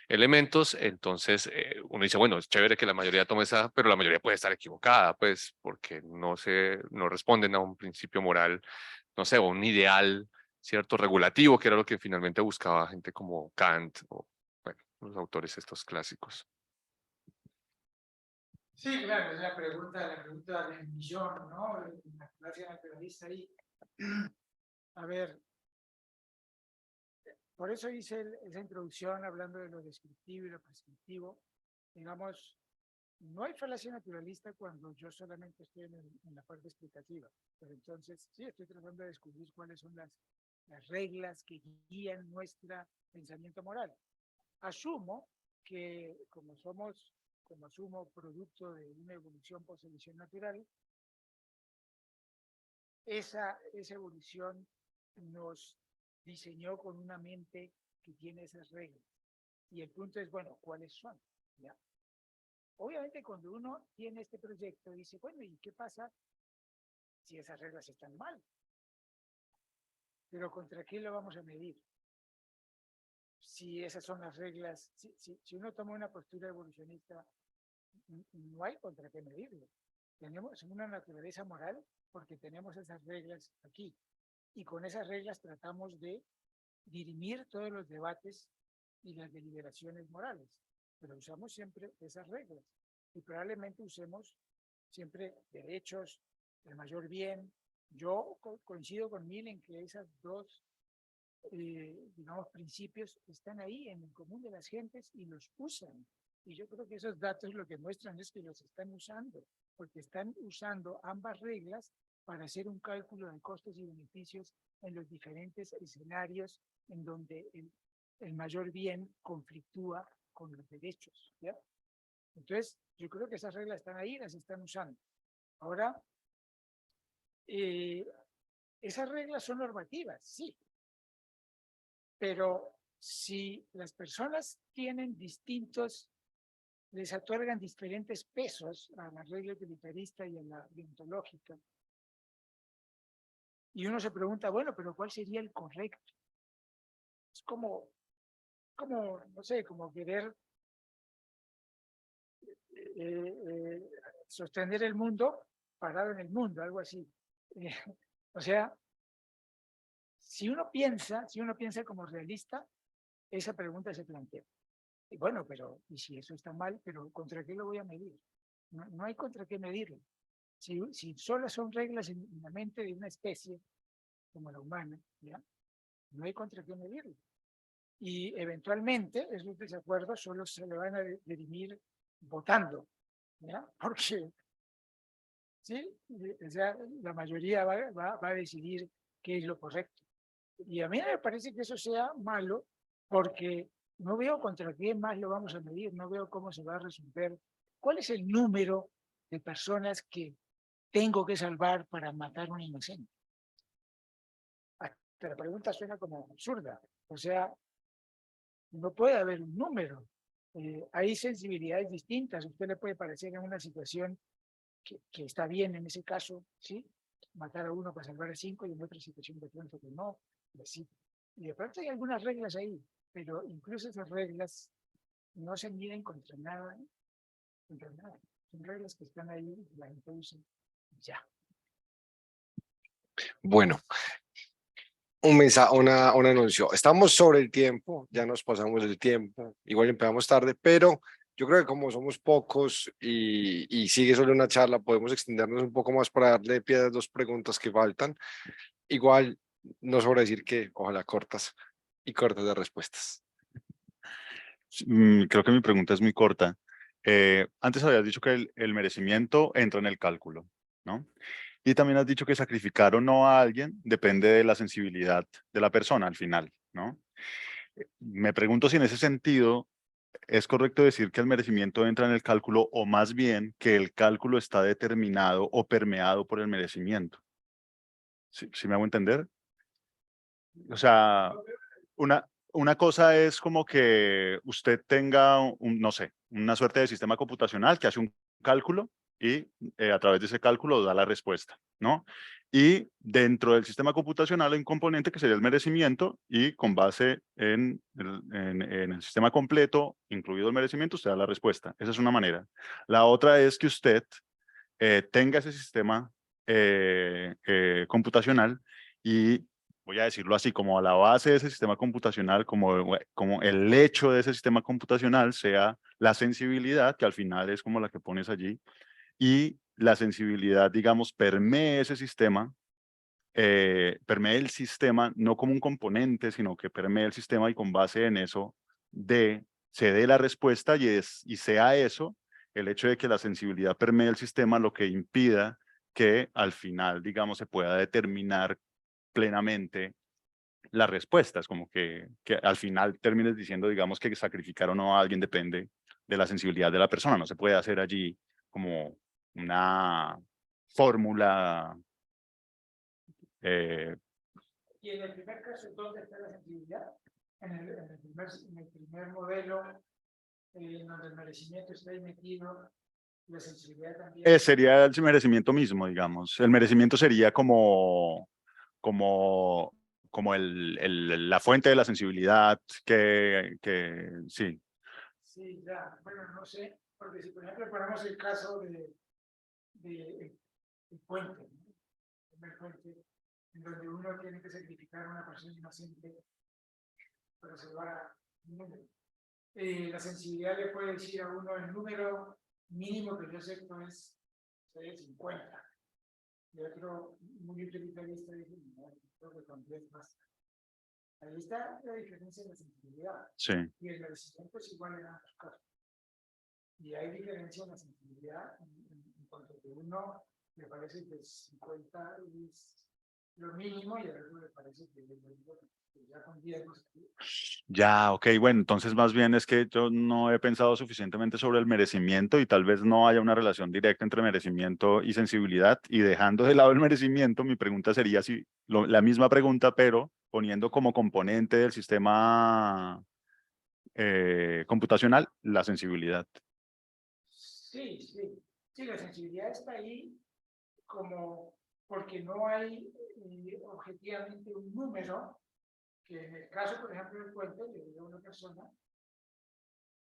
elementos, entonces uno dice, bueno, es chévere que la mayoría tome esa, pero la mayoría puede estar equivocada, pues, porque no responden a un principio moral, no sé, o un ideal, cierto, regulativo, que era lo que finalmente buscaba gente como Kant o, bueno, los autores estos clásicos. Sí, claro, es la pregunta del millón, ¿no? La clase naturalista ahí. A ver, por eso hice esa introducción hablando de lo descriptivo y lo prescriptivo. Digamos, no hay falacia naturalista cuando yo solamente estoy en la parte explicativa. Pero entonces, sí, estoy tratando de descubrir cuáles son las reglas que guían nuestro pensamiento moral. Asumo que como asumo producto de una evolución por selección natural, esa evolución nos diseñó con una mente que tiene esas reglas. Y el punto es, bueno, ¿cuáles son? ¿Ya? Obviamente cuando uno tiene este proyecto, dice, bueno, ¿y qué pasa si esas reglas están mal. Pero ¿contra qué lo vamos a medir? Si esas son las reglas, si uno toma una postura evolucionista, no hay contra qué medirlo. Tenemos una naturaleza moral porque tenemos esas reglas aquí. Y con esas reglas tratamos de dirimir todos los debates y las deliberaciones morales. Pero usamos siempre esas reglas. Y probablemente usemos siempre derechos, el mayor bien. Yo coincido con Mill en que esas dos, digamos, principios están ahí en el común de las gentes y los usan. Y yo creo que esos datos lo que muestran es que los están usando, porque están usando ambas reglas para hacer un cálculo de costos y beneficios en los diferentes escenarios en donde el mayor bien conflictúa con los derechos, ¿ya? Entonces, yo creo que esas reglas están ahí, las están usando. Ahora, esas reglas son normativas, sí. Pero si las personas tienen distintos, les otorgan diferentes pesos a la regla utilitarista y a la deontológica, y uno se pregunta, bueno, pero ¿cuál sería el correcto? Es como no sé, como querer sostener el mundo parado en el mundo, algo así. O sea, si uno piensa como realista, esa pregunta se plantea. Y bueno, pero, ¿y si eso está mal? ¿Pero contra qué lo voy a medir? No hay contra qué medirlo. Si solo son reglas en la mente de una especie, como la humana, ¿ya? No hay contra qué medirlo. Y eventualmente esos desacuerdos solo se le van a dirimir votando, ¿ya? Porque, ¿sí? O sea, la mayoría va a decidir qué es lo correcto. Y a mí me parece que eso sea malo porque no veo contra qué más lo vamos a medir, no veo cómo se va a resolver. ¿Cuál es el número de personas que tengo que salvar para matar a un inocente? Hasta la pregunta suena como absurda. O sea, no puede haber un número. Hay sensibilidades distintas. Usted le puede parecer en una situación que está bien en ese caso, ¿sí? Matar a uno para salvar a 5 y en otra situación de pronto que no. Y así. Y de pronto hay algunas reglas ahí, pero incluso esas reglas no se miden contra nada, contra nada. Son reglas que están ahí, la gente usa, ya. Bueno, un anuncio. Estamos sobre el tiempo, ya nos pasamos el tiempo, igual empezamos tarde, pero yo creo que como somos pocos y sigue solo una charla, podemos extendernos un poco más para darle pie a las dos preguntas que faltan. Igual, no sobra decir que ojalá cortas y cortas de respuestas. Creo que mi pregunta es muy corta. Antes habías dicho que el merecimiento entra en el cálculo, ¿no? Y también has dicho que sacrificar o no a alguien depende de la sensibilidad de la persona al final, ¿no? Me pregunto si en ese sentido es correcto decir que el merecimiento entra en el cálculo o más bien que el cálculo está determinado o permeado por el merecimiento. ¿Sí me hago entender? O sea, una cosa es como que usted tenga, no sé, una suerte de sistema computacional que hace un cálculo y a través de ese cálculo da la respuesta, ¿no? Y dentro del sistema computacional hay un componente que sería el merecimiento y con base en el sistema completo, incluido el merecimiento, usted da la respuesta. Esa es una manera. La otra es que usted tenga ese sistema computacional y voy a decirlo así, como a la base de ese sistema computacional, como el hecho de ese sistema computacional sea la sensibilidad, que al final es como la que pones allí, y la sensibilidad, digamos, permee ese sistema, permee el sistema no como un componente, sino que permee el sistema y con base en eso se dé la respuesta y sea eso, el hecho de que la sensibilidad permee el sistema lo que impida que al final, digamos, se pueda determinar plenamente las respuestas, como que al final termines diciendo, digamos, que sacrificar o no a alguien depende de la sensibilidad de la persona. No se puede hacer allí como una fórmula. Y en el primer caso, ¿dónde está la sensibilidad? En el primer modelo, en donde el merecimiento está ahí metido, La sensibilidad también. Sería el merecimiento mismo, digamos. El merecimiento sería como la fuente de la sensibilidad que sí. Sí, ya, bueno, no sé, porque si por ejemplo ponemos el caso de el puente, ¿no? El primer puente, en donde uno tiene que sacrificar a una persona inocente para salvar a un número. La sensibilidad le puede decir a uno el número mínimo que yo acepto es 50. Y otro muy utilitarista dice, no, creo que con 10 más. Ahí está la diferencia en la sensibilidad. Sí. Y el merecimiento es igual en ambos casos. Y hay diferencia en la sensibilidad en cuanto que uno me parece que 50 es lo mínimo y a otro me parece que ya con 10 no se puede. Ya, ok, bueno, entonces más bien es que yo no he pensado suficientemente sobre el merecimiento y tal vez no haya una relación directa entre merecimiento y sensibilidad. Y dejando de lado el merecimiento, mi pregunta sería si la misma pregunta, pero poniendo como componente del sistema computacional la sensibilidad. Sí, sí. Sí, la sensibilidad está ahí como porque no hay objetivamente un número que en el caso, por ejemplo, del puente, le digo a una persona,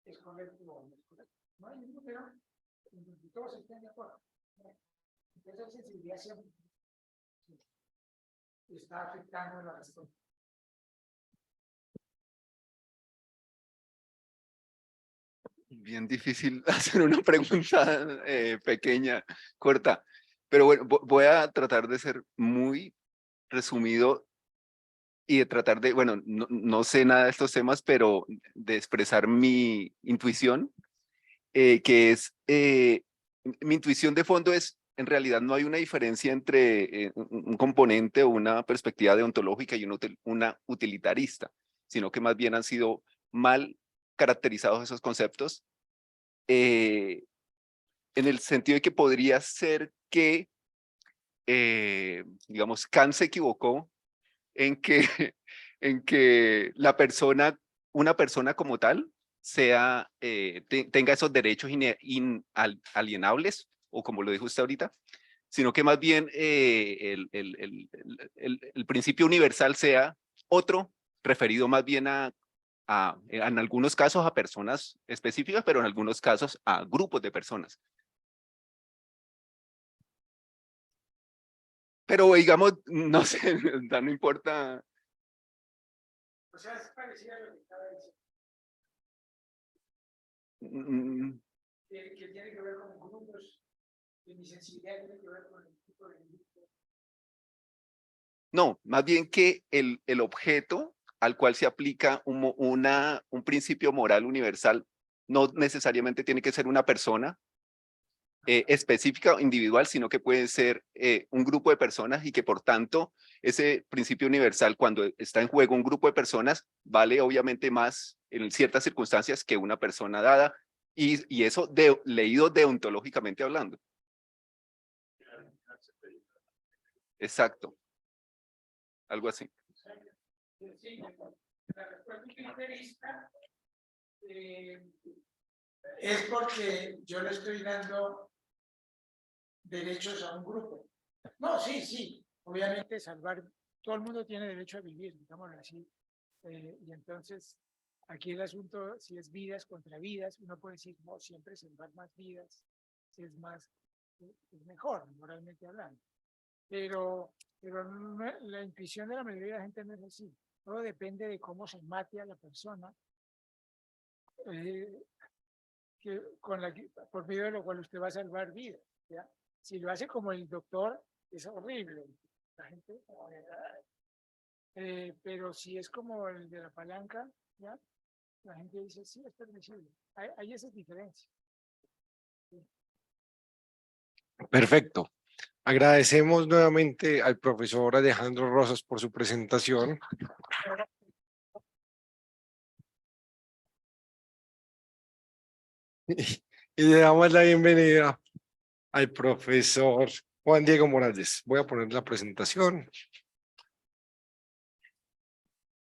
es correcto o no es correcto. No hay un número en donde todos estén de acuerdo. Entonces la sensibilidad siempre está afectando la respuesta. Bien difícil hacer una pregunta pequeña, corta, pero bueno, voy a tratar de ser muy resumido y de tratar de, bueno, no sé nada de estos temas, pero de expresar mi intuición, que es, mi intuición de fondo es, en realidad no hay una diferencia entre un componente o una perspectiva deontológica y una utilitarista, sino que más bien han sido mal caracterizados esos conceptos, en el sentido de que podría ser que, digamos, Kant se equivocó en que, en que una persona como tal, tenga esos derechos inalienables, o como lo dijo usted ahorita, sino que más bien el principio universal sea otro, referido más bien en algunos casos a personas específicas, pero en algunos casos a grupos de personas. Pero digamos, no sé, no importa. O sea, es parecido a lo que estaba diciendo. Que tiene que ver con grupos, que mi sensibilidad tiene que ver con el tipo de grupo. No, más bien que el objeto al cual se aplica un principio moral universal no necesariamente tiene que ser una persona específica o individual, sino que puede ser un grupo de personas y que por tanto ese principio universal, cuando está en juego un grupo de personas, vale obviamente más en ciertas circunstancias que una persona dada, y eso leído deontológicamente hablando. Exacto. Algo así. Sí, la respuesta utilitarista es porque yo le estoy dando derechos a un grupo. No, sí, sí. Obviamente salvar, todo el mundo tiene derecho a vivir, digámoslo así. Y entonces, aquí el asunto, si es vidas contra vidas, uno puede decir, no, siempre salvar más vidas es más, es mejor, moralmente hablando. Pero la intuición de la mayoría de la gente no es así. Todo depende de cómo se mate a la persona, por medio de lo cual usted va a salvar vidas. ¿Ya? Si lo hace como el doctor, es horrible. La gente, pero si es como el de la palanca, ¿ya? La gente dice, sí, es permisible. Hay esas diferencias. Sí. Perfecto. Agradecemos nuevamente al profesor Alejandro Rosas por su presentación. Y le damos la bienvenida al profesor Juan Diego Morales. Voy a poner la presentación.